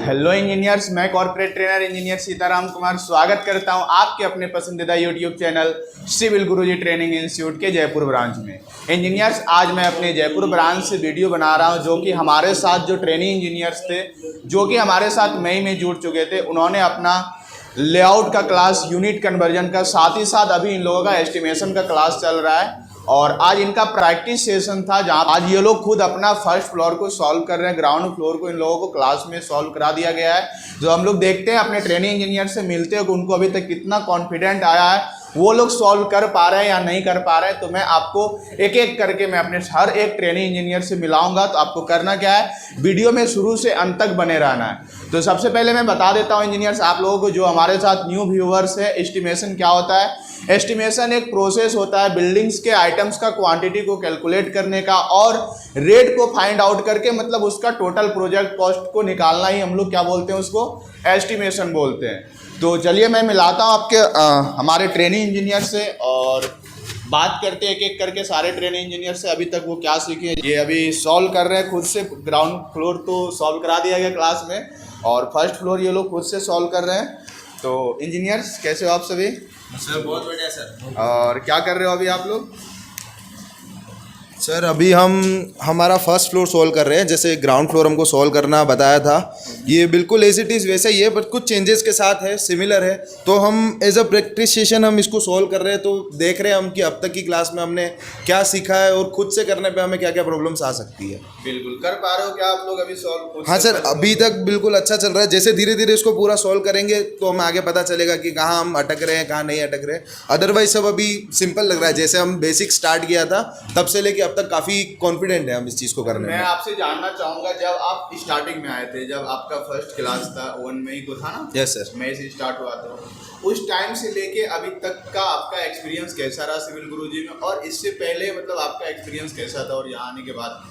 Hello engineers, मैं corporate trainer engineer Sitaram Kumar स्वागत करता हूं आपके अपने पसंदीदा यूट्यूब चैनल सिविल गुरुजी ट्रेनिंग इंस्टीट्यूट के जयपुर ब्रांच में। इंजीनियर्स, आज मैं अपने जयपुर ब्रांच से वीडियो बना रहा हूं जो कि हमारे साथ जो ट्रेनिंग इंजीनियर्स थे जो कि हमारे साथ मई में जुड़ चुके थे, उन्होंने अपना लेआउट का क्लास, यूनिट कन्वर्जन का, साथ ही साथ अभी इन लोगों का एस्टिमेशन का क्लास चल रहा है और आज इनका प्रैक्टिस सेशन था जहां आज ये लोग खुद अपना फर्स्ट फ्लोर को सॉल्व कर रहे हैं। ग्राउंड फ्लोर को इन लोगों को क्लास में सॉल्व करा दिया गया है। जो हम लोग देखते हैं अपने ट्रेनिंग इंजीनियर से मिलते हैं कि उनको अभी तक कितना कॉन्फिडेंट आया है, वो लोग सॉल्व कर पा रहे हैं या नहीं कर पा रहे हैं। तो मैं आपको एक एक करके मैं अपने हर एक ट्रेनिंग इंजीनियर से मिलाऊंगा। तो आपको करना क्या है, वीडियो में शुरू से अंत तक बने रहना है। तो सबसे पहले मैं बता देता हूं इंजीनियर्स आप लोगों को, जो हमारे साथ न्यू व्यूअर्स है, एस्टिमेशन क्या होता है। एस्टिमेशन एक प्रोसेस होता है बिल्डिंग्स के आइटम्स का क्वांटिटी को कैलकुलेट करने का और रेट को फाइंड आउट करके मतलब उसका टोटल प्रोजेक्ट कॉस्ट को निकालना ही हम लोग क्या बोलते हैं, उसको एस्टिमेशन बोलते हैं। तो चलिए मैं मिलाता हूँ आपके हमारे ट्रेनिंग इंजीनियर से और बात करते हैं एक एक करके सारे ट्रेनिंग इंजीनियर से अभी तक वो क्या सीखे हैं। ये अभी सॉल्व कर रहे हैं खुद से। ग्राउंड फ्लोर तो सॉल्व करा दिया गया क्लास में और फर्स्ट फ्लोर ये लोग खुद से सॉल्व कर रहे हैं। तो इंजीनियर्स कैसे हो आप सभी? सर बहुत बढ़िया सर। और क्या कर रहे हो अभी आप लोग? सर अभी हम हमारा फर्स्ट फ्लोर सॉल्व कर रहे हैं। जैसे ग्राउंड फ्लोर हमको सॉल्व करना बताया था, ये बिल्कुल एज इट इज़ वैसा ही है बट कुछ चेंजेस के साथ है, सिमिलर है। तो हम एज अ प्रैक्टिस सेशन हम इसको सॉल्व कर रहे हैं। तो देख रहे हैं हम कि अब तक की क्लास में हमने क्या सीखा है और खुद से करने पे हमें क्या क्या प्रॉब्लम्स आ सकती है। बिल्कुल कर पा रहे हो क्या आप लोग अभी सॉल्व? हाँ सर, अभी तक बिल्कुल अच्छा चल रहा है। जैसे धीरे धीरे इसको पूरा सॉल्व करेंगे तो हमें आगे पता चलेगा कि कहाँ हम अटक रहे हैं, कहाँ नहीं अटक रहे। अदरवाइज सब अभी सिंपल लग रहा है। जैसे हम बेसिक स्टार्ट किया था तब से लेके अब तक काफ़ी कॉन्फिडेंट है हम इस चीज़ को करने में। मैं आपसे जानना चाहूँगा, जब आप स्टार्टिंग में आए थे, जब आपका फर्स्ट क्लास था 1 मई को था ना? Yes sir. मई से स्टार्ट हुआ था। उस टाइम से लेके अभी तक का आपका एक्सपीरियंस कैसा रहा सिविल गुरुजी में? और इससे पहले मतलब आपका एक्सपीरियंस कैसा था और यहाँ आने के बाद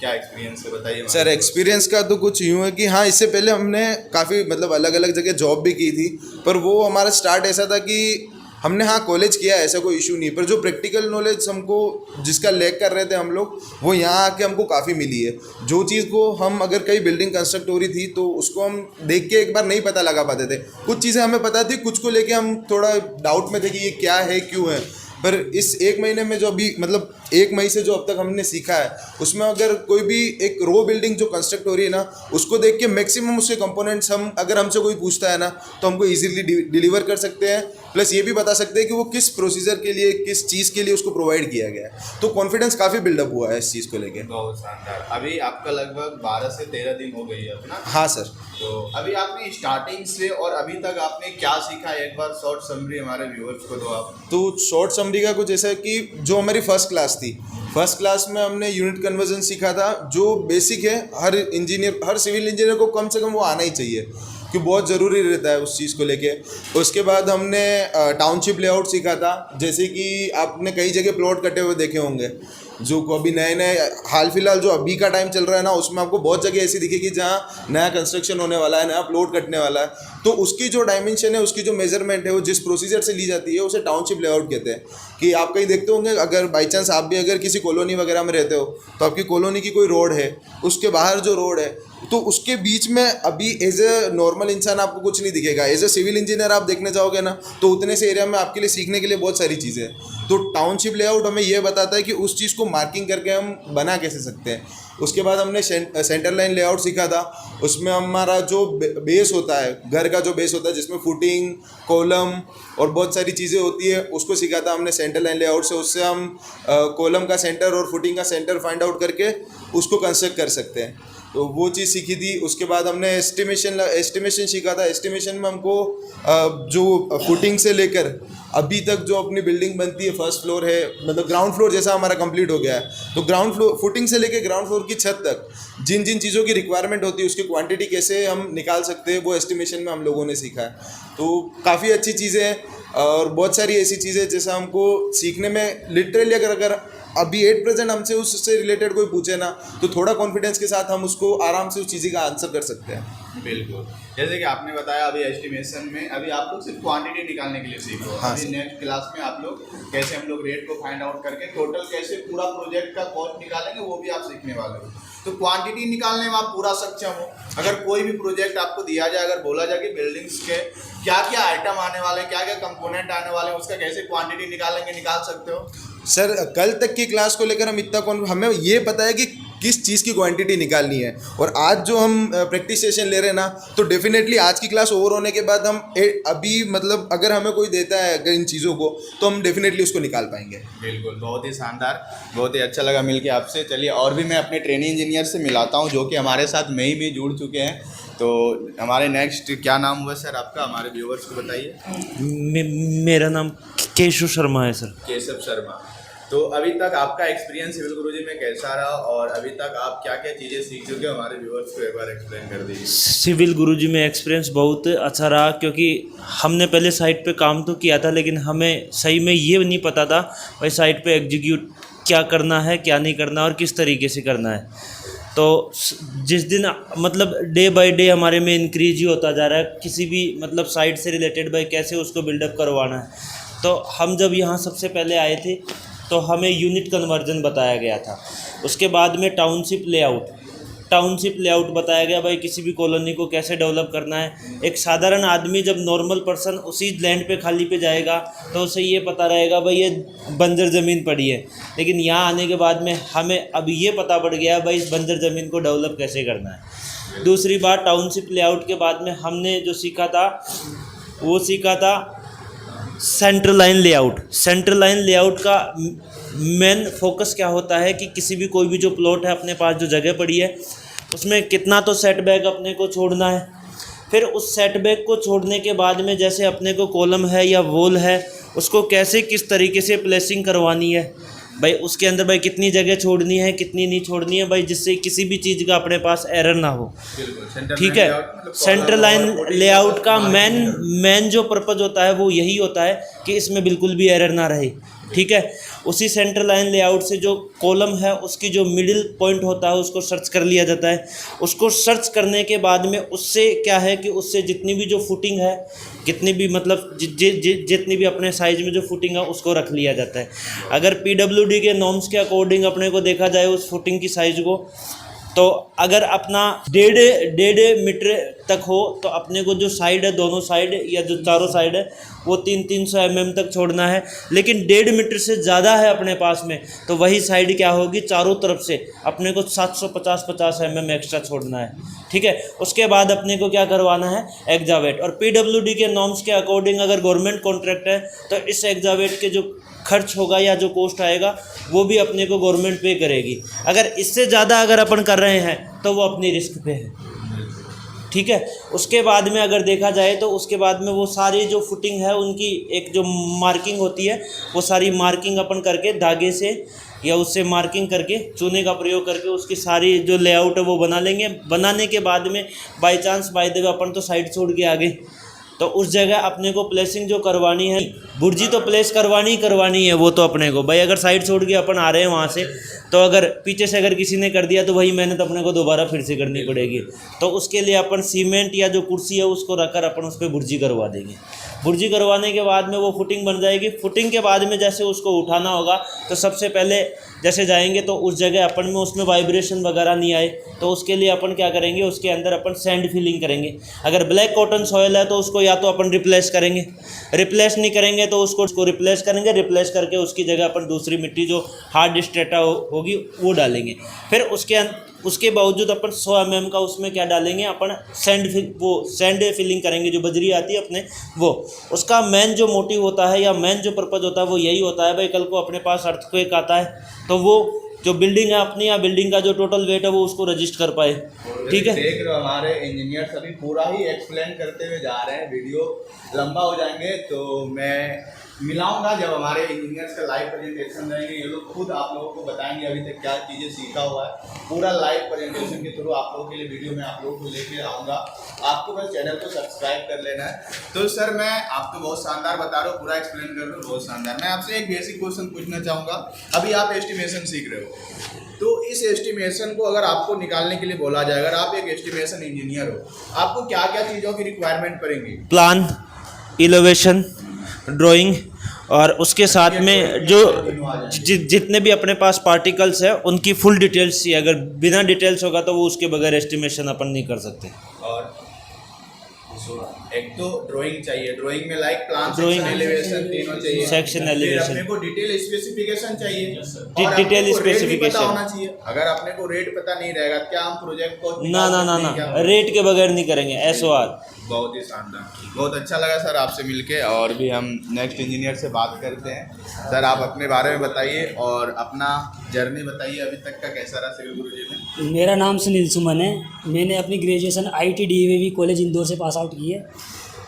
क्या एक्सपीरियंस है, बताइए। सर एक्सपीरियंस का तो कुछ यूँ है कि हाँ, इससे पहले हमने काफ़ी मतलब अलग अलग जगह जॉब भी की थी, पर वो हमारा स्टार्ट ऐसा था कि हमने हाँ कॉलेज किया, ऐसा कोई इशू नहीं, पर जो प्रैक्टिकल नॉलेज हमको जिसका लैक कर रहे थे हम लोग, वो यहाँ आके हमको काफ़ी मिली है। जो चीज़ को हम अगर कई बिल्डिंग कंस्ट्रक्ट हो रही थी तो उसको हम देख के एक बार नहीं पता लगा पाते थे। कुछ चीज़ें हमें पता थी, कुछ को लेके हम थोड़ा डाउट में थे कि ये क्या है, क्यों है। पर इस 1 महीने में जो अभी मतलब 1 मई से जो अब तक हमने सीखा है, उसमें अगर कोई भी एक रो बिल्डिंग जो कंस्ट्रक्ट हो रही है ना, उसको देख के मैक्सिमम उसके कंपोनेंट्स हम अगर हमसे कोई पूछता है ना तो हमको इजीली डिलीवर कर सकते हैं। प्लस ये भी बता सकते हैं कि वो किस प्रोसीजर के लिए, किस चीज़ के लिए उसको प्रोवाइड किया गया है। तो कॉन्फिडेंस काफ़ी बिल्डअप हुआ है इस चीज़ को लेके। बहुत शानदार। अभी आपका लगभग 12 से 13 दिन हो गई है अपना? हाँ सर। तो अभी आपने स्टार्टिंग से और अभी तक आपने क्या सीखा, एक बार शॉर्ट समरी हमारे व्यूअर्स को दो आप। तो शॉर्ट समरी का कुछ ऐसा कि जो हमारी फर्स्ट क्लास थी, फर्स्ट क्लास में हमने यूनिट कन्वर्जन सीखा था, जो बेसिक है। हर इंजीनियर, हर सिविल इंजीनियर को कम से कम वो आना ही चाहिए कि बहुत ज़रूरी रहता है उस चीज़ को लेके। उसके बाद हमने टाउनशिप लेआउट सीखा था। जैसे कि आपने कई जगह प्लॉट कटे हुए देखे होंगे, जो अभी नए नए हाल फिलहाल जो अभी का टाइम चल रहा है ना, उसमें आपको बहुत जगह ऐसी दिखेगी जहाँ नया कंस्ट्रक्शन होने वाला है, नया प्लॉट कटने वाला है। तो उसकी जो डायमेंशन है, उसकी जो मेजरमेंट है, वो जिस प्रोसीजर से ली जाती है उसे टाउनशिप लेआउट कहते हैं। कि आप कहीं देखते होंगे, अगर बाई चांस आप भी अगर किसी कॉलोनी वगैरह में रहते हो तो आपकी कॉलोनी की कोई रोड है, उसके बाहर जो रोड है तो उसके बीच में अभी एज ए नॉर्मल इंसान आपको कुछ नहीं दिखेगा। एज ए सिविल इंजीनियर आप देखने जाओगे ना तो उतने से एरिया में आपके लिए सीखने के लिए बहुत सारी चीज़ें हैं। तो टाउनशिप लेआउट हमें यह बताता है कि उस चीज़ को मार्किंग करके हम बना कैसे सकते हैं। उसके बाद हमने सेंटर लाइन लेआउट सीखा था। उसमें हमारा जो बेस होता है, घर का जो बेस होता है, जिसमें फुटिंग, कॉलम और बहुत सारी चीज़ें होती है, उसको सीखा था हमने सेंटर लाइन लेआउट से। उससे हम कॉलम का सेंटर और फुटिंग का सेंटर फाइंड आउट करके उसको कंस्ट्रक्ट कर सकते हैं। तो वो चीज़ सीखी थी। उसके बाद हमने एस्टिमेशन सीखा था। एस्टिमेशन में हमको जो फुटिंग से लेकर अभी तक जो अपनी बिल्डिंग बनती है, फर्स्ट फ्लोर है, मतलब ग्राउंड फ्लोर जैसा हमारा कंप्लीट हो गया है, तो ग्राउंड फ्लोर फुटिंग से लेकर ग्राउंड फ्लोर की छत तक जिन जिन चीज़ों की रिक्वायरमेंट होती है, उसकी क्वांटिटी कैसे हम निकाल सकते हैं, वो एस्टिमेशन में हम लोगों ने सीखा है। तो काफ़ी अच्छी चीज़ें हैं और बहुत सारी ऐसी चीज़ें जैसा हमको सीखने में लिटरली अगर अभी एट प्रेजेंट हमसे उससे रिलेटेड कोई पूछे ना तो थोड़ा कॉन्फिडेंस के साथ हम उसको आराम से उस चीज़ का आंसर कर सकते हैं। बिल्कुल, जैसे कि आपने बताया अभी एस्टिमेशन में अभी आप लोग सिर्फ क्वांटिटी निकालने के लिए सीख रहे हो। हाँ अभी नेक्स्ट क्लास में आप लोग कैसे हम लोग रेट को फाइंड आउट करके टोटल कैसे पूरा प्रोजेक्ट का कॉस्ट निकालेंगे वो भी आप सीखने वाले हो। तो क्वांटिटी निकालने में आप पूरा सक्षम हो। अगर कोई भी प्रोजेक्ट आपको दिया जाए, अगर बोला जाए कि बिल्डिंग्स के क्या क्या आइटम आने वाले हैं, क्या क्या कंपोनेंट आने वाले हैं, उसका कैसे क्वांटिटी निकालेंगे, निकाल सकते हो? सर कल तक की क्लास को लेकर हम इतना हमें ये पता है कि किस चीज़ की क्वांटिटी निकालनी है, और आज जो हम प्रैक्टिस सेशन ले रहे हैं ना, तो डेफिनेटली आज की क्लास ओवर होने के बाद हम अभी मतलब अगर हमें कोई देता है अगर इन चीज़ों को, तो हम डेफिनेटली उसको निकाल पाएंगे। बिल्कुल, बहुत ही शानदार, बहुत ही अच्छा लगा मिलके आपसे। चलिए और भी मैं अपने ट्रेनिंग इंजीनियर से मिलाता हूँ जो कि हमारे साथ में ही भी जुड़ चुके हैं। तो हमारे नेक्स्ट क्या नाम हुआ सर आपका, हमारे व्यूवर्स को बताइए। मेरा नाम केशव शर्मा है सर। केशव शर्मा। तो अभी तक आपका एक्सपीरियंस सिविल गुरुजी में कैसा रहा, और अभी तक आप क्या क्या चीज़ें सीख चुके हो, हमारे व्यूवर्स को एक बार एक्सप्लेन कर दीजिए। सिविल गुरुजी में एक्सपीरियंस बहुत अच्छा रहा, क्योंकि हमने पहले साइट पे काम तो किया था, लेकिन हमें सही में ये नहीं पता था भाई साइट पे एग्जीक्यूट क्या करना है, क्या नहीं करना और किस तरीके से करना है। तो जिस दिन मतलब डे बाय डे हमारे में इंक्रीज ही होता जा रहा है, किसी भी मतलब साइट से रिलेटेड भाई कैसे उसको बिल्डअप करवाना है। तो हम जब यहाँ सबसे पहले आए थे तो हमें यूनिट कन्वर्जन बताया गया था, उसके बाद में टाउनशिप लेआउट बताया गया, भाई किसी भी कॉलोनी को कैसे डेवलप करना है। एक साधारण आदमी जब नॉर्मल पर्सन उसी लैंड पे खाली पे जाएगा तो उसे ये पता रहेगा भाई ये बंजर ज़मीन पड़ी है, लेकिन यहाँ आने के बाद में हमें अब ये पता पड़ गया भाई इस बंजर ज़मीन को डेवलप कैसे करना है। दूसरी बात, टाउनशिप लेआउट के बाद में हमने जो सीखा था सेंट्रल लाइन लेआउट का मेन फोकस क्या होता है कि किसी भी कोई भी जो प्लॉट है अपने पास जो जगह पड़ी है उसमें कितना तो सेटबैक अपने को छोड़ना है। फिर उस सेटबैक को छोड़ने के बाद में जैसे अपने को कॉलम है या वॉल है उसको कैसे किस तरीके से प्लेसिंग करवानी है भाई, उसके अंदर भाई कितनी जगह छोड़नी है कितनी नहीं छोड़नी है भाई, जिससे किसी भी चीज़ का अपने पास एरर ना हो। ठीक है, सेंट्रल लाइन लेआउट का मेन जो पर्पज़ होता है वो यही होता है कि इसमें बिल्कुल भी एरर ना रहे। ठीक है, उसी सेंट्रल लाइन लेआउट से जो कॉलम है उसकी जो मिडिल पॉइंट होता है उसको सर्च कर लिया जाता है। उसको सर्च करने के बाद में उससे क्या है कि उससे जितनी भी जो फुटिंग है, कितनी भी मतलब जितनी भी अपने साइज में जो फुटिंग है उसको रख लिया जाता है। अगर PWD के नॉर्म्स के अकॉर्डिंग अपने को देखा जाए उस फुटिंग की साइज को, तो अगर अपना 1.5 मीटर तक हो तो अपने को जो साइड है दोनों साइड या जो चारों साइड है वो 300 mm तक छोड़ना है। लेकिन 1.5 मीटर से ज़्यादा है अपने पास में तो वही साइड क्या होगी, चारों तरफ से अपने को 750 mm एक्स्ट्रा छोड़ना है। ठीक है, उसके बाद अपने को क्या करवाना है, एग्जावेट। और PWD के नॉर्म्स के अकॉर्डिंग अगर गवर्नमेंट कॉन्ट्रैक्ट है तो इस एग्जावेट के जो खर्च होगा या जो कॉस्ट आएगा वो भी अपने को गवर्नमेंट पे करेगी। अगर इससे ज़्यादा अगर अपन कर रहे हैं तो वो अपनी रिस्क पे है। ठीक है, उसके बाद में अगर देखा जाए तो उसके बाद में वो सारी जो फुटिंग है उनकी एक जो मार्किंग होती है वो सारी मार्किंग अपन करके धागे से या उससे मार्किंग करके चूने का प्रयोग करके उसकी सारी जो लेआउट है वो बना लेंगे। बनाने के बाद में by chance by the way अपन तो साइड छोड़ के आ गए तो उस जगह अपने को प्लेसिंग जो करवानी है, बुर्जी तो प्लेस करवानी है वो तो अपने को भाई, अगर साइड छोड़ के अपन आ रहे हैं वहाँ से तो अगर पीछे से अगर किसी ने कर दिया तो वही मेहनत अपने को दोबारा फिर से करनी पड़ेगी। तो उसके लिए अपन सीमेंट या जो कुर्सी है उसको रखकर अपन उस पर बुर्जी करवा देंगे। बुर्जी करवाने के बाद में वो फुटिंग बन जाएगी। फुटिंग के बाद में जैसे उसको उठाना होगा तो सबसे पहले जैसे जाएंगे तो उस जगह अपन में उसमें वाइब्रेशन वगैरह नहीं आए तो उसके लिए अपन क्या करेंगे, उसके अंदर अपन सैंड फिलिंग करेंगे। अगर ब्लैक कॉटन सॉइल है तो उसको या तो अपन रिप्लेस करेंगे, रिप्लेस नहीं करेंगे तो उसको रिप्लेस करेंगे, रिप्लेस करके उसकी जगह अपन दूसरी मिट्टी जो हार्ड स्ट्रेटा होगी वो डालेंगे। फिर उसके बावजूद अपन 100 mm का उसमें क्या डालेंगे, अपन सैंड फिलिंग करेंगे, जो बजरी आती है अपने वो। उसका मेन जो मोटिव होता है या मेन जो पर्पज़ होता है वो यही होता है भाई, कल को अपने पास अर्थक्वेक आता है तो वो जो बिल्डिंग है अपनी या बिल्डिंग का जो टोटल वेट है वो उसको रजिस्ट कर पाए। ठीक है, देख रहे हो हमारे इंजीनियर सभी पूरा ही एक्सप्लेन करते हुए जा रहे हैं। वीडियो लंबा हो जाएंगे तो मैं मिलाऊंगा जब हमारे इंजीनियर्स का लाइव प्रेजेंटेशन रहेंगे। ये लोग खुद आप लोगों को बताएंगे अभी तक क्या चीज़ें सीखा हुआ है। पूरा लाइव प्रेजेंटेशन के थ्रू आप लोगों के लिए वीडियो में आप लोगों को लेके आऊँगा। आपको बस चैनल को सब्सक्राइब कर लेना है। तो सर मैं आपको बहुत शानदार बता रहा हूँ, पूरा एक्सप्लेन कर रहा हूँ, बहुत शानदार। मैं आपसे एक बेसिक क्वेश्चन पूछना चाहूँगा। अभी आप एस्टिमेशन सीख रहे हो तो इस एस्टिमेशन को अगर आपको निकालने के लिए बोला जाए, अगर आप एक एस्टिमेशन इंजीनियर हो, आपको क्या क्या चीज़ों की रिक्वायरमेंट पड़ेगी? प्लान, इलोवेशन, ड्राइंग और उसके साथ में जो जितने भी अपने पास पार्टिकल्स है उनकी फुल डिटेल्स चाहिए। अगर बिना डिटेल्स होगा तो वो उसके बगैर एस्टिमेशन अपन नहीं कर सकते। और एक तो ड्राइंग चाहिए, ड्राइंग में like plan, Drawing, section, elevation तीनों चाहिए। सेक्शन, फिर एलिवेशन। अपने को डिटेल स्पेसिफिकेशन चाहिए और डिटेल अपने को रेट भी स्पेसिफिकेशन। पता होना चाहिए। अगर अपने को रेट पता नहीं रहेगा क्या हम प्रोजेक्ट को ना ना ना ना, रेट के बगैर नहीं करेंगे SOR। बहुत ही शानदार, बहुत अच्छा लगा सर आपसे मिलके। और भी हम नेक्स्ट इंजीनियर से बात करते हैं। सर आप अपने बारे में बताइए और अपना जर्नी बताइए, अभी तक का कैसा रहा सिविल गुरुजी में। मेरा नाम सुनील सुमन है। मैंने अपनी graduation IIT DAV college Indore से पास आउट की है।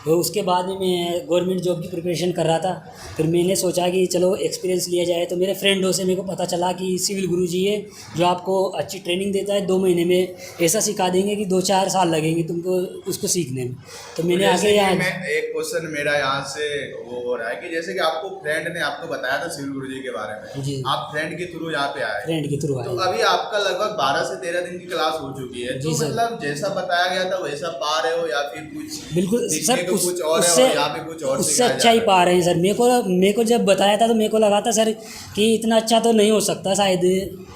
तो उसके बाद में मैं गवर्नमेंट जॉब की प्रिपरेशन कर रहा था। फिर मैंने सोचा कि चलो एक्सपीरियंस लिया जाए। तो मेरे फ्रेंडों से मेरे को पता चला कि सिविल गुरुजी है जो आपको अच्छी ट्रेनिंग देता है, 2 महीने में ऐसा सिखा देंगे कि 2-4 साल लगेंगे तुमको उसको सीखने में। तो मैंने आगे यहाँ एक क्वेश्चन मेरा यहाँ से वो हो रहा है कि जैसे कि आपको फ्रेंड ने आपको बताया था सिविल गुरुजी के बारे में, जी। आप फ्रेंड के थ्रू यहाँ पे आए, फ्रेंड के थ्रू तो आए। अभी आपका लगभग 12 से 13 दिन की क्लास हो चुकी है। तो जी सर। मतलब जैसा बताया गया था वैसा पा रहे हो या फिर कुछ बिल्कुल सीखने सर, को कुछ और है उससे और यहाँ पे कुछ और उससे सिखाया अच्छा जा ही रहा है? पा रहे हैं सर। मेरे को जब बताया था तो मेरे को लगा था सर कि इतना अच्छा तो नहीं हो सकता, शायद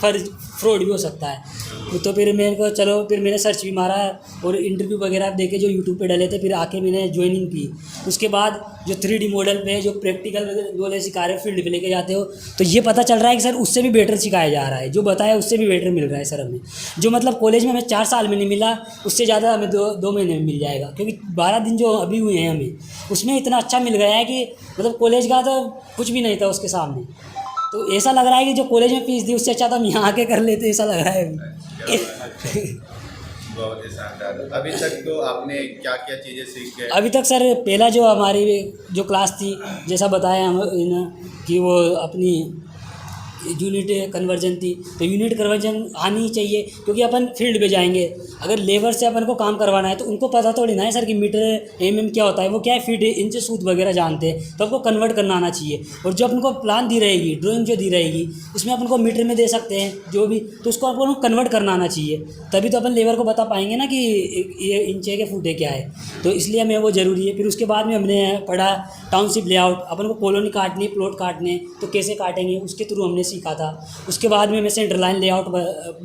फ्रॉड भी हो सकता है। तो फिर मेरे को चलो, फिर मैंने सर्च भी मारा और इंटरव्यू वगैरह देखे जो यूट्यूब पे डले थे। फिर आके मैंने ज्वाइनिंग की। उसके बाद जो 3D मॉडल पे जो प्रैक्टिकल नॉलेज सिखा रहे हो, फील्ड पे लेके जाते हो, तो ये पता चल रहा है कि सर उससे भी बेटर सिखाया जा रहा है। जो बताया उससे भी बेटर मिल रहा है सर हमें। जो मतलब कॉलेज में हमें 4 साल में नहीं मिला, उससे ज़्यादा हमें 2 महीने में मिल जाएगा। क्योंकि 12 दिन जो अभी हुए हैं हमें, उसमें इतना अच्छा मिल गया है कि मतलब कॉलेज का तो कुछ भी नहीं था उसके सामने। तो ऐसा लग रहा है कि जो कॉलेज में फीस दी उससे अच्छा तो हम यहाँ आके कर लेते, ऐसा लग रहा है अभी। बहुत ही शानदार। अभी तक तो आपने क्या क्या चीज़ें सीख गए? अभी तक सर पहला जो हमारी जो क्लास थी, जैसा बताया हम कि वो अपनी यूनिट कन्वर्जन थी। तो यूनिट कन्वर्जन आनी ही चाहिए क्योंकि अपन फील्ड पे जाएंगे। अगर लेबर से अपन को काम करवाना है तो उनको पता थोड़ी ना है सर कि मीटर MM क्या होता है, वो क्या है फीट इंच सूत वगैरह जानते हैं। तो आपको कन्वर्ट करना आना चाहिए। और जो अपन को प्लान दी रहेगी, ड्राइंग जो दी रहेगी, उसमें अपन को मीटर में दे सकते हैं जो भी, तो उसको अपन को कन्वर्ट करना आना चाहिए। तभी तो अपन लेबर को बता पाएंगे ना कि ये इंच है कि फुट है क्या है। तो इसलिए हमें वो ज़रूरी है। फिर उसके बाद में हमने पढ़ा टाउनशिप लेआउट। अपन को कॉलोनी काटनी, प्लॉट काटने, तो कैसे काटेंगे उसके थ्रू हमने सीखा था। उसके बाद में हमें सेंटर लाइन लेआउट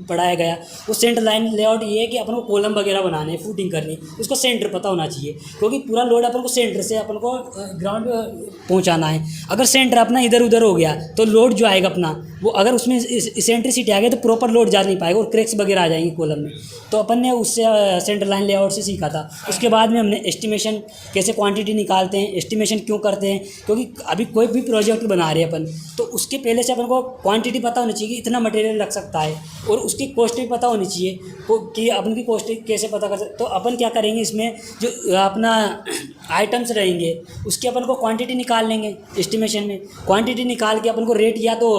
पढ़ाया गया। वो सेंटर लाइन लेआउट ये है कि अपन को कॉलम वगैरह बनाने, फुटिंग करनी, उसको सेंटर पता होना चाहिए क्योंकि पूरा लोड अपन को सेंटर से अपन को ग्राउंड पे पहुंचाना है। अगर सेंटर अपना इधर उधर हो गया तो लोड जो आएगा अपना, वो अगर उसमें इसेंट्रिसिटी आ गई तो प्रॉपर लोड जा नहीं पाएगा और क्रैक्स वगैरह आ जाएंगे कॉलम में। तो अपन ने उससे सेंटर लाइन लेआउट से सीखा था। उसके बाद में हमने एस्टिमेशन, कैसे क्वांटिटी निकालते हैं, एस्टिमेशन क्यों करते हैं, क्योंकि अभी कोई भी प्रोजेक्ट बना रहे हैं अपन, तो उसके पहले से अपन को क्वांटिटी पता होनी चाहिए कि इतना मटेरियल लग सकता है और उसकी कॉस्ट भी पता होनी चाहिए कि अपन की कॉस्ट कैसे पता कर सकते। तो अपन क्या करेंगे, इसमें जो अपना आइटम्स रहेंगे उसकी अपन को क्वांटिटी निकाल लेंगे एस्टिमेशन में। क्वांटिटी निकाल के अपन को रेट, या तो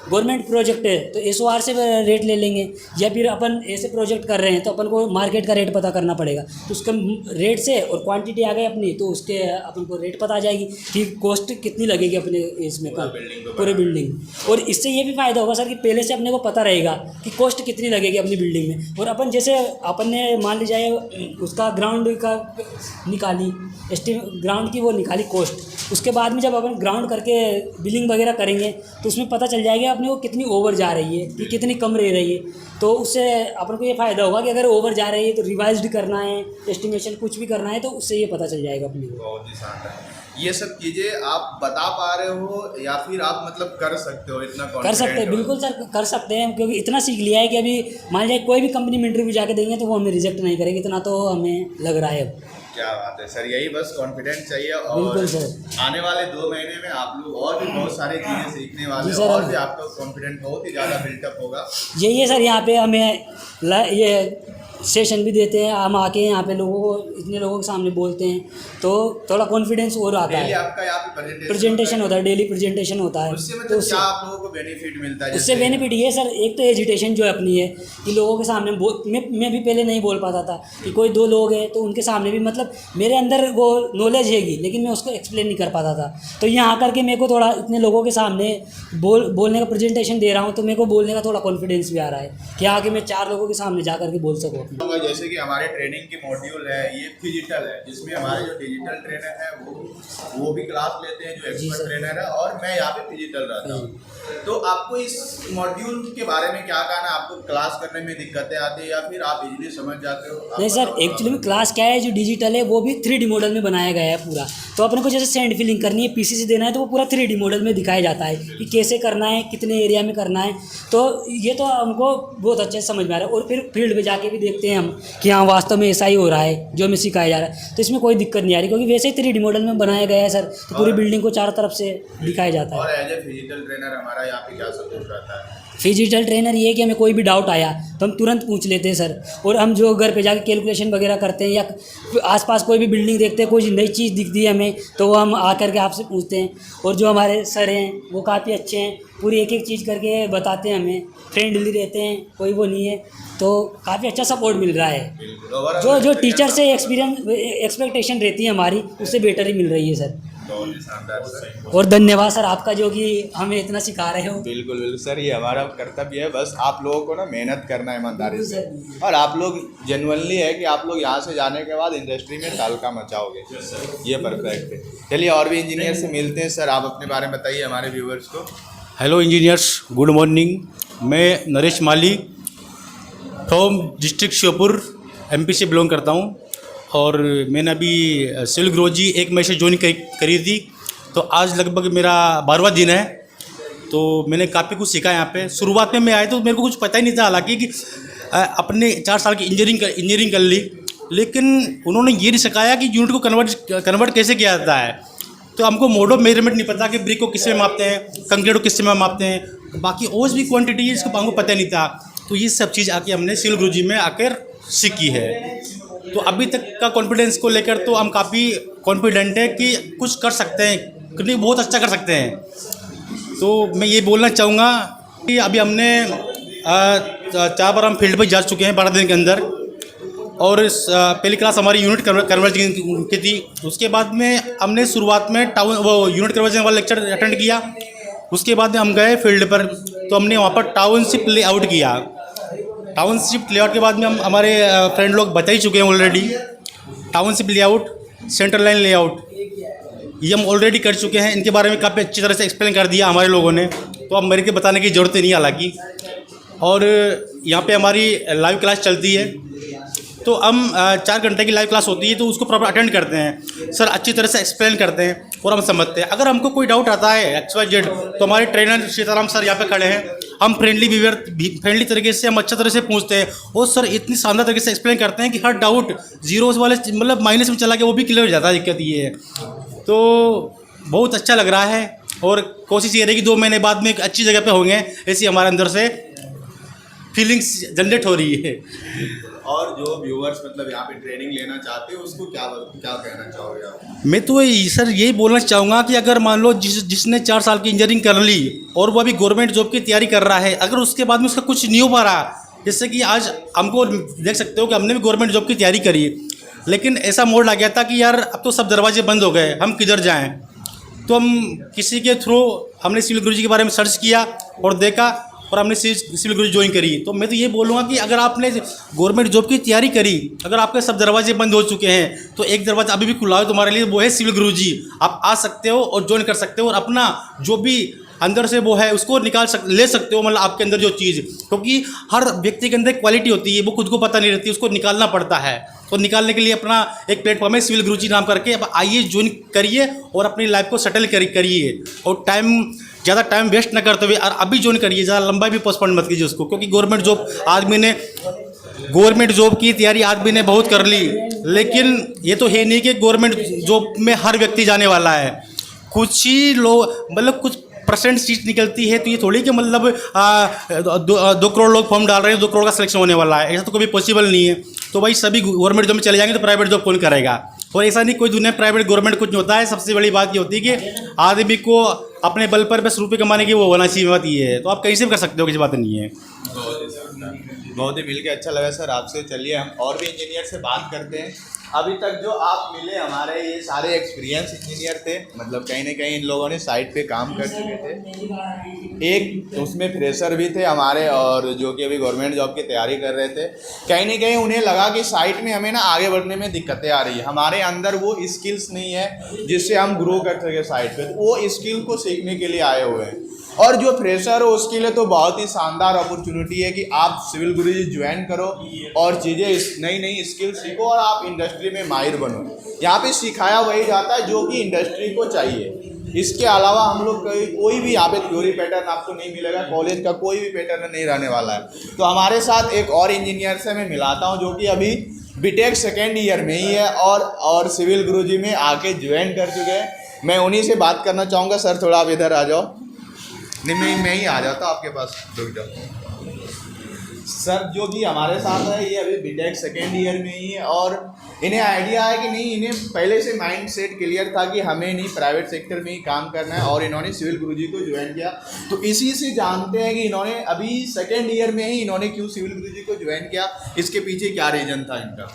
गवर्नमेंट प्रोजेक्ट है तो SOR से रेट ले लेंगे, या फिर अपन ऐसे प्रोजेक्ट कर रहे हैं तो अपन को मार्केट का रेट पता करना पड़ेगा। तो उसके रेट से और क्वांटिटी आ गई अपनी, तो उसके अपन को रेट पता आ जाएगी कि कॉस्ट कितनी लगेगी अपने इसमें पूरे बिल्डिंग। और इससे ये भी फ़ायदा होगा सर कि पहले से अपने को पता रहेगा कि कॉस्ट कितनी लगेगी अपनी बिल्डिंग में। और अपन जैसे अपन ने मान लीजिए उसका ग्राउंड का निकाली, ग्राउंड की वो निकाली कॉस्ट, उसके बाद में जब अपन ग्राउंड करके बिलिंग वगैरह करेंगे तो उसमें पता चल जाएगा अपने को कितनी ओवर जा रही है कि कितनी कम रह रही है। तो उससे अपन को ये फ़ायदा होगा कि अगर ओवर जा रही है तो रिवाइज्ड करना है, एस्टिमेशन कुछ भी करना है, तो उससे ये पता चल जाएगा अपने को। बहुत ही शानदार। ये सब चीज़ें आप बता पा रहे हो या फिर आप मतलब कर सकते हो, इतना कर सकते हैं, बिल्कुल सर कर सकते हैं। क्योंकि इतना सीख लिया है कि अभी मान लीजिए कोई भी कंपनी में इंटरव्यू जाके देंगे तो वो हमें रिजेक्ट नहीं करेगी, इतना तो हमें लग रहा है अब। क्या बात है सर, यही बस कॉन्फिडेंस चाहिए। और बिल्कुल सर। आने वाले 2 महीने में आप लोग और भी बहुत सारी चीज़ें सीखने वाले जी हैं सर। और भी आपका कॉन्फिडेंस बहुत ही ज़्यादा बिल्टअप होगा। यही है सर, यहाँ पे हमें ये सेशन भी देते हैं, हम आके यहाँ पे लोगों को, इतने लोगों के सामने बोलते हैं तो थोड़ा कॉन्फिडेंस और आता डेली है। आपका यहाँ पे प्रेजेंटेशन होता है, डेली प्रेजेंटेशन होता है। उससे तो मतलब उससे क्या आप लोगों को बेनिफिट मिलता है? उससे जैसे बेनिफिट ये सर, एक तो एजिटेशन जो है अपनी है कि लोगों के सामने मैं भी पहले नहीं बोल पाता था कि कोई 2 लोग हैं तो उनके सामने भी मतलब मेरे अंदर वो नॉलेज हैगी लेकिन मैं उसको एक्सप्लेन नहीं कर पाता था। तो यहाँ आकर के मेरे को थोड़ा इतने लोगों के सामने बोलने का प्रेजेंटेशन दे रहा हूँ तो मेरे को बोलने का थोड़ा कॉन्फिडेंस भी आ रहा है कि आगे मैं 4 लोगों के सामने जा कर के बोल सकूँ। तो जैसे कि हमारे ट्रेनिंग की मॉड्यूल है ये फिजिकल है, जिसमें हमारे जो डिजिटल ट्रेनर है वो भी क्लास लेते हैं, जो एक्सपर्ट ट्रेनर है, और मैं यहाँ पे फिजिकल रहता हूँ। तो आपको इस मॉड्यूल के बारे में क्या कहना है? आपको क्लास करने में दिक्कतें आती है या फिर आप इजीली समझ जाते हो? नहीं सर, एक्चुअली में क्लास क्या है, जो डिजिटल है वो भी 3D मॉडल में बनाया गया है पूरा। तो अपने को जैसे सैंड फिलिंग करनी है, पीसी से देना है, तो वो पूरा 3D मॉडल में दिखाया जाता है कि कैसे करना है, कितने एरिया में करना है। तो ये तो हमको बहुत अच्छे से समझ में आ रहा है। और फिर फील्ड पे जाके भी देखते हैं हम कि हाँ वास्तव में ऐसा ही हो रहा है जो हमें सिखाया जा रहा है। तो इसमें कोई दिक्कत नहीं आ रही, क्योंकि वैसे ही 3D मॉडल में बनाया गया है सर। तो पूरी बिल्डिंग को चारों तरफ से दिखाया जाता है। और एज ए फिजिकल ट्रेनर हमारा यहाँ पे क्या सपोर्ट रहता है? फिजिकल ट्रेनर ये है कि हमें कोई भी डाउट आया तो हम तुरंत पूछ लेते हैं सर। और हम जो घर पे जाके कैलकुलेशन वगैरह करते हैं, या आसपास कोई भी बिल्डिंग देखते हैं, कोई नई चीज़ दिखती है हमें, तो वो हम आकर के आपसे पूछते हैं। और जो हमारे सर हैं वो काफ़ी अच्छे हैं, पूरी एक एक चीज़ करके बताते हैं हमें, फ्रेंडली रहते हैं, कोई वो नहीं है। तो काफ़ी अच्छा सपोर्ट मिल रहा है। जो टीचर से एक्सपेक्टेशन रहती है हमारी, उससे बेटर ही मिल रही है सर। और धन्यवाद सर आपका, जो कि हमें इतना सिखा रहे हो। बिल्कुल बिल्कुल सर, ये हमारा कर्तव्य है। बस आप लोगों को ना मेहनत करना है ईमानदारी से, और आप लोग जेन्युइनली है कि आप लोग यहाँ से जाने के बाद इंडस्ट्री में तहलका मचाओगे, ये परफेक्ट है। चलिए और भी इंजीनियर से मिलते हैं। सर आप अपने बारे में बताइए हमारे व्यूवर्स को। Hello engineers, good morning. मैं नरेश माली फ्रॉम डिस्ट्रिक्ट श्योपुर एमपी से बिलोंग करता हूँ। और मैंने अभी सिविल गुरुजी 1 मई से ज्वाइन करी थी, तो आज लगभग मेरा 12वां दिन है। तो मैंने काफ़ी कुछ सीखा यहाँ पे। शुरुआत में मैं आया तो मेरे को कुछ पता ही नहीं था, हालांकि कि अपने 4 साल की इंजीनियरिंग कर ली, लेकिन उन्होंने ये नहीं सिखाया कि यूनिट को कन्वर्ट कैसे किया जाता है। तो हमको मोड ऑफ मेजरमेंट नहीं पता कि ब्रिक को किससे मापते हैं, कंक्रीट को किससे मापते हैं, बाकी और भी क्वान्टिटी इसको हमको पता नहीं था। तो ये सब चीज़ आके हमने सिविल गुरुजी में आकर सीखी है। तो अभी तक का कॉन्फिडेंस को लेकर तो हम काफ़ी कॉन्फिडेंट है कि कुछ कर सकते हैं, क्योंकि बहुत अच्छा कर सकते हैं। तो मैं ये बोलना चाहूँगा कि अभी हमने 4 बार हम फील्ड पर जा चुके हैं 12 दिन के अंदर। और पहली क्लास हमारी यूनिट कन्वर्जन की थी। उसके बाद में हमने शुरुआत में यूनिट कन्वर्जन वाला लेक्चर अटेंड किया। उसके बाद में हम गए फील्ड पर, तो हमने वहाँ पर टाउनशिप लेआउट किया। टाउनशिप लेआउट के बाद में हम हमारे फ्रेंड लोग बता ही चुके हैं already. Township layout, central line layout, ये हम ऑलरेडी कर चुके हैं। इनके बारे में काफ़ी अच्छी तरह से एक्सप्लेन कर दिया हमारे लोगों ने, तो अब मेरे को बताने की ज़रूरत नहीं हालांकि। और यहाँ पे हमारी लाइव क्लास चलती है, तो हम 4 घंटे की लाइव क्लास होती है, तो उसको प्रॉपर अटेंड करते हैं। सर अच्छी तरह से एक्सप्लेन करते हैं और हम समझते हैं। अगर हमको कोई डाउट आता है XYZ, तो हमारे ट्रेनर सीताराम सर यहाँ पे खड़े हैं। हम फ्रेंडली तरीके से, हम अच्छा तरह से पूछते हैं, और सर इतनी शानदार तरीके से एक्सप्लेन करते हैं कि हर डाउट जीरो वाले मतलब माइनस में चला के वो भी क्लियर हो जाता है। दिक्कत ये है, तो बहुत अच्छा लग रहा है। और कोशिश ये रही कि 2 महीने बाद में एक अच्छी जगह पे होंगे, ऐसी हमारे अंदर से फीलिंग्स जनरेट हो रही है। और जो व्यूअर्स मतलब यहाँ पे ट्रेनिंग लेना चाहते हैं उसको क्या कहना चाहोगे आप? मैं तो सर यही बोलना चाहूँगा कि अगर मान लो जिसने 4 साल की इंजीनियरिंग कर ली और वो अभी गवर्नमेंट जॉब की तैयारी कर रहा है, अगर उसके बाद में उसका कुछ नहीं हो पा रहा, जैसे कि आज हमको देख सकते हो कि हमने भी गवर्नमेंट जॉब की तैयारी करी, लेकिन ऐसा मोड आ गया था कि यार अब तो सब दरवाजे बंद हो गए, हम किधर जाएँ। तो हम किसी के थ्रू हमने सिविल गुरुजी के बारे में सर्च किया और देखा, और हमने सिविल गुरुजी ज्वाइन करी। तो मैं तो ये बोलूँगा कि अगर आपने गवर्नमेंट जॉब की तैयारी करी, अगर आपके सब दरवाजे बंद हो चुके हैं, तो एक दरवाजा अभी भी खुला है तुम्हारे लिए, वो है सिविल गुरुजी। आप आ सकते हो और ज्वाइन कर सकते हो, और अपना जो भी अंदर से वो है उसको ले सकते हो, मतलब आपके अंदर जो चीज़, क्योंकि हर व्यक्ति के अंदर क्वालिटी होती है, वो खुद को पता नहीं रहती, उसको निकालना पड़ता है। तो निकालने के लिए अपना एक प्लेटफॉर्म है सिविल गुरुजी नाम करके, अब आइए ज्वाइन करिए और अपनी लाइफ को सेटल करिए, और ज़्यादा टाइम वेस्ट ना करते हुए और अभी ज्वाइन करिए, ज़्यादा लंबा भी पोस्टपोन मत कीजिए उसको, क्योंकि गवर्नमेंट जॉब की तैयारी आदमी ने बहुत कर ली, लेकिन ये तो है नहीं कि गवर्नमेंट जॉब में हर व्यक्ति जाने वाला है। कुछ ही लोग, मतलब कुछ % सीट निकलती है, तो ये थोड़ी कि मतलब 2 करोड़ लोग फॉर्म डाल रहे हैं, 2 करोड़ का सिलेक्शन होने वाला है, ऐसा तो कभी पॉसिबल नहीं है। तो भाई सभी गवर्नमेंट जॉब में चले जाएंगे तो प्राइवेट जॉब कौन करेगा? और ऐसा नहीं, कोई दुनिया प्राइवेट गवर्नमेंट कुछ नहीं होता है। सबसे बड़ी बात ये होती है कि आदमी को अपने बल पर बस रुपये कमाने की वो होना चाहिए, बात ये है। तो आप कहीं से भी कर सकते हो, किसी बात नहीं है। बहुत ही मिल के अच्छा लगा सर आपसे। चलिए हम और भी इंजीनियर से बात करते हैं। अभी तक जो आप मिले हमारे ये सारे एक्सपीरियंस इंजीनियर थे, मतलब कहीं ना कहीं इन लोगों ने साइट पे काम कर चुके थे। एक उसमें फ्रेशर भी थे हमारे, और जो कि अभी गवर्नमेंट जॉब की तैयारी कर रहे थे। कहीं ना कहीं उन्हें लगा कि साइट में हमें ना आगे बढ़ने में दिक्कतें आ रही है, हमारे अंदर वो स्किल्स नहीं है जिससे हम ग्रो कर सके साइट पे। तो वो स्किल को सीखने के लिए आए हुए हैं, और जो फ्रेशर हो उसके लिए तो बहुत ही शानदार अपॉर्चुनिटी है कि आप सिविल गुरुजी ज्वाइन करो और चीज़ें नई नई स्किल सीखो और आप इंडस्ट्री में माहिर बनो। यहाँ पे सिखाया वही जाता है जो कि इंडस्ट्री को चाहिए। इसके अलावा हम लोग कोई भी यहाँ पे थ्योरी पैटर्न आपको नहीं मिलेगा, कॉलेज का कोई भी पैटर्न नहीं रहने वाला है। तो हमारे साथ एक और इंजीनियर से मैं मिलाता हूँ जो कि अभी बीटेक सेकेंड ईयर में ही है और सिविल गुरुजी में आके ज्वाइन कर चुके हैं। मैं उन्हीं से बात करना चाहूँगा। सर थोड़ा आप इधर आ जाओ। नहीं, मैं ही आ जाता आपके पास। सर जो कि हमारे साथ है ये अभी बीटेक सेकेंड ईयर में ही है, और इन्हें आइडिया है कि नहीं, इन्हें पहले से माइंड सेट क्लियर था कि हमें नहीं प्राइवेट सेक्टर में ही काम करना है, और इन्होंने सिविल गुरुजी को ज्वाइन किया। तो इसी से जानते हैं कि इन्होंने अभी सेकेंड ईयर में ही इन्होंने क्यों सिविल गुरुजी को ज्वाइन किया, इसके पीछे क्या रीज़न था इनका।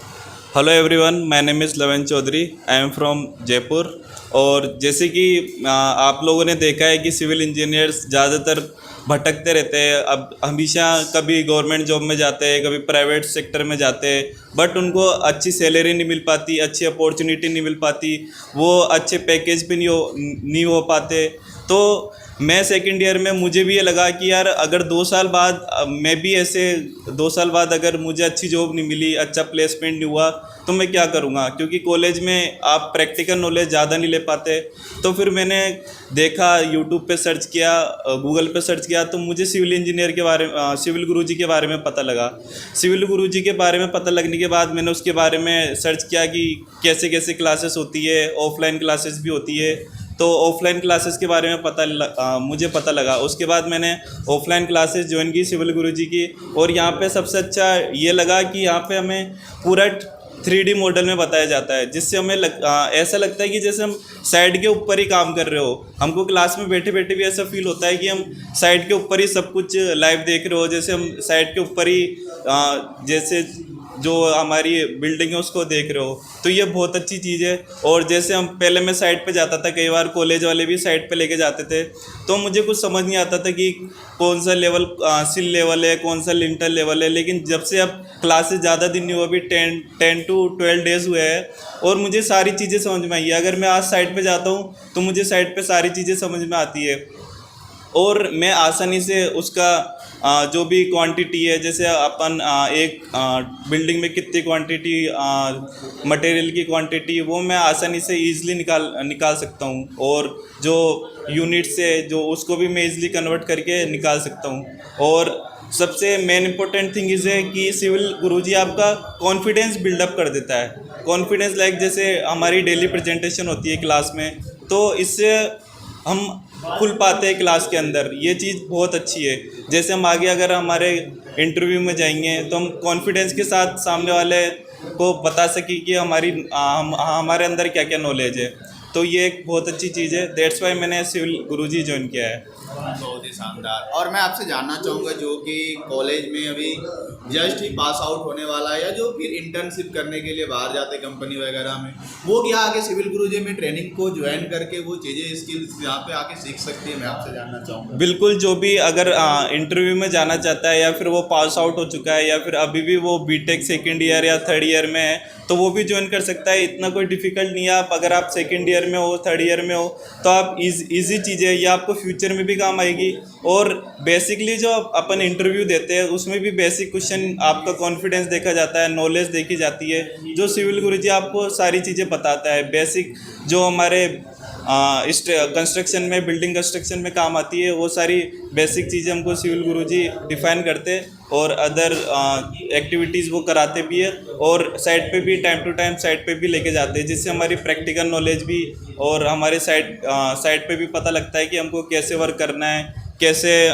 Hello everyone, my name is Lavan Chaudhary, I am from Jaipur. और जैसे कि आप लोगों ने देखा है कि सिविल इंजीनियर्स ज़्यादातर भटकते रहते हैं। अब हमेशा कभी गवर्नमेंट जॉब में जाते हैं, कभी प्राइवेट सेक्टर में जाते हैं, बट उनको अच्छी सैलरी नहीं मिल पाती, अच्छी अपॉर्चुनिटी नहीं मिल पाती, वो अच्छे पैकेज भी नहीं हो पाते। तो मैं सेकंड ईयर में मुझे भी ये लगा कि यार अगर 2 साल बाद मैं भी ऐसे 2 साल बाद अगर मुझे अच्छी जॉब नहीं मिली, अच्छा प्लेसमेंट नहीं हुआ, तो मैं क्या करूँगा, क्योंकि कॉलेज में आप प्रैक्टिकल नॉलेज ज़्यादा नहीं ले पाते। तो फिर मैंने देखा, यूट्यूब पे सर्च किया, गूगल पे सर्च किया, तो मुझे सिविल इंजीनियर के बारे में, सिविल गुरुजी के बारे में पता लगा। सिविल गुरुजी के बारे में पता लगने के बाद मैंने उसके बारे में सर्च किया कि कैसे कैसे क्लासेस होती है, ऑफलाइन क्लासेस भी होती है। तो ऑफलाइन क्लासेस के बारे में मुझे पता लगा। उसके बाद मैंने ऑफलाइन क्लासेस ज्वाइन की सिविल गुरुजी की, और यहाँ पे सबसे अच्छा ये लगा कि यहाँ पे हमें पूरा 3D मॉडल में बताया जाता है, जिससे हमें ऐसा लगता है कि जैसे हम साइड के ऊपर ही काम कर रहे हो। हमको क्लास में बैठे बैठे भी ऐसा फील होता है कि हम साइड के ऊपर ही सब कुछ लाइव देख रहे हो, जैसे हम साइड के ऊपर ही जैसे जो हमारी बिल्डिंग है उसको देख रहे हो। तो ये बहुत अच्छी चीज़ है। और जैसे हम पहले मैं साइट पे जाता था, कई बार कॉलेज वाले भी साइट पे लेके जाते थे, तो मुझे कुछ समझ नहीं आता था कि कौन सा लेवल सिल लेवल है, कौन सा लिंटर लेवल है। लेकिन जब से अब क्लासेस ज़्यादा दिन नहीं हुआ, अभी 10 to 12 डेज़ हुए हैं, और मुझे सारी चीज़ें समझ में आई है। अगर मैं आज साइट पे जाता हूँ तो मुझे साइट पे सारी चीज़ें समझ में आती है, और मैं आसानी से उसका जो भी क्वांटिटी है, जैसे अपन एक बिल्डिंग में कितनी क्वांटिटी मटेरियल की क्वांटिटी, वो मैं आसानी से ईज़िली निकाल सकता हूँ। और जो यूनिट्स है जो उसको भी मैं ईज़िली कन्वर्ट करके निकाल सकता हूँ। और सबसे मेन इंपॉर्टेंट थिंग इज़ है कि सिविल गुरुजी आपका कॉन्फिडेंस बिल्डअप कर देता है। कॉन्फिडेंस लाइक जैसे हमारी डेली प्रेजेंटेशन होती है क्लास में, तो इससे हम खुल पाते हैं क्लास के अंदर। ये चीज़ बहुत अच्छी है। जैसे हम आगे अगर हमारे इंटरव्यू में जाएंगे तो हम कॉन्फिडेंस के साथ सामने वाले को बता सकें कि हमारे अंदर क्या क्या नॉलेज है। तो ये एक बहुत अच्छी चीज़ है। दैट्स वाई मैंने सिविल गुरुजी ज्वाइन किया है। बहुत ही शानदार। और मैं आपसे जानना चाहूँगा, जो कि कॉलेज में अभी जस्ट ही पास आउट होने वाला है, या जो फिर इंटर्नशिप करने के लिए बाहर जाते कंपनी वगैरह में, वो क्या आके सिविल गुरुजी में ट्रेनिंग को ज्वाइन करके वो चीज़ें स्किल्स यहाँ पे आके सीख सकती है? मैं आपसे जानना चाहूँगा। बिल्कुल, जो भी अगर इंटरव्यू में जाना चाहता है, या फिर वो पास आउट हो चुका है, या फिर अभी भी वो बीटेक सेकेंड ईयर या थर्ड ईयर में है, तो वो भी ज्वाइन कर सकता है। इतना कोई डिफ़िकल्ट नहीं है। आप अगर आप सेकेंड ईयर में हो, थर्ड ईयर में हो, तो आप ईजी चीज़ें, ये आपको फ्यूचर में भी काम आएगी। और बेसिकली जो अपन इंटरव्यू देते हैं उसमें भी बेसिक क्वेश्चन, आपका कॉन्फिडेंस देखा जाता है, नॉलेज देखी जाती है, जो सिविल गुरुजी आपको सारी चीज़ें बताता है। बेसिक जो हमारे कंस्ट्रक्शन में, बिल्डिंग कंस्ट्रक्शन में काम आती है, वो सारी बेसिक चीज़ें हमको सिविल गुरुजी डिफ़ाइन करते, और अदर एक्टिविटीज़ वो कराते भी है, और साइट पे भी टाइम टू टाइम साइट पे भी लेके जाते हैं, जिससे हमारी प्रैक्टिकल नॉलेज भी और हमारे साइट पे भी पता लगता है कि हमको कैसे वर्क करना है, कैसे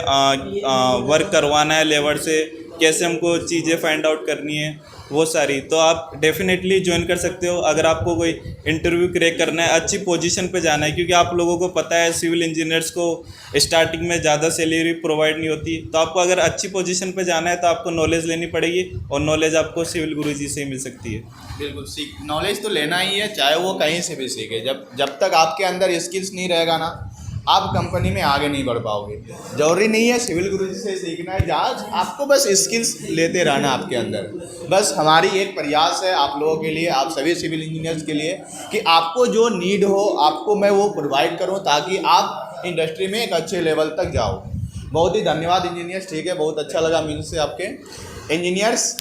वर्क करवाना है लेबर से, कैसे हमको चीज़ें फाइंड आउट करनी है। वो सारी, तो आप डेफिनेटली ज्वाइन कर सकते हो अगर आपको कोई इंटरव्यू क्रैक करना है, अच्छी पोजीशन पे जाना है। क्योंकि आप लोगों को पता है सिविल इंजीनियर्स को स्टार्टिंग में ज़्यादा सैलरी प्रोवाइड नहीं होती, तो आपको अगर अच्छी पोजीशन पे जाना है तो आपको नॉलेज लेनी पड़ेगी, और नॉलेज आपको सिविल गुरुजी से ही मिल सकती है। बिल्कुल, सीख नॉलेज तो लेना ही है, चाहे वो कहीं से भी सीखे। जब तक आपके अंदर स्किल्स नहीं रहेगा ना, आप कंपनी में आगे नहीं बढ़ पाओगे। ज़रूरी नहीं है सिविल गुरुजी से सीखना है जहाज, आपको बस स्किल्स लेते रहना आपके अंदर। बस हमारी एक प्रयास है आप लोगों के लिए, आप सभी सिविल इंजीनियर्स के लिए, कि आपको जो नीड हो आपको मैं वो प्रोवाइड करूं, ताकि आप इंडस्ट्री में एक अच्छे लेवल तक जाओ। बहुत ही धन्यवाद इंजीनियर्स, ठीक है, बहुत अच्छा लगा मिल से आपके। इंजीनियर्स,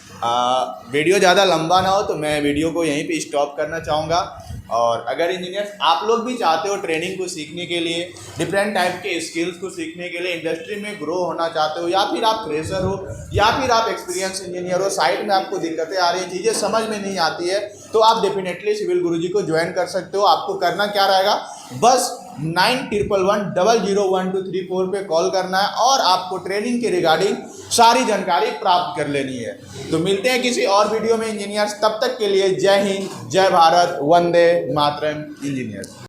वीडियो ज़्यादा लंबा ना हो तो मैं वीडियो को यहीं पे स्टॉप करना चाहूँगा। और अगर इंजीनियर्स आप लोग भी चाहते हो ट्रेनिंग को सीखने के लिए, डिफरेंट टाइप के स्किल्स को सीखने के लिए, इंडस्ट्री में ग्रो होना चाहते हो, या फिर आप फ्रेशर हो या फिर आप एक्सपीरियंस इंजीनियर हो, साइड में आपको दिक्कतें आ रही हैं, चीज़ें समझ में नहीं आती है, तो आप डेफिनेटली सिविल गुरुजी को ज्वाइन कर सकते हो। आपको करना क्या रहेगा, बस 9111001234 पे कॉल करना है और आपको ट्रेनिंग के रिगार्डिंग सारी जानकारी प्राप्त कर लेनी है। तो मिलते हैं किसी और वीडियो में इंजीनियर्स, तब तक के लिए जय हिंद, जय भारत, वंदे मातरम इंजीनियर्स।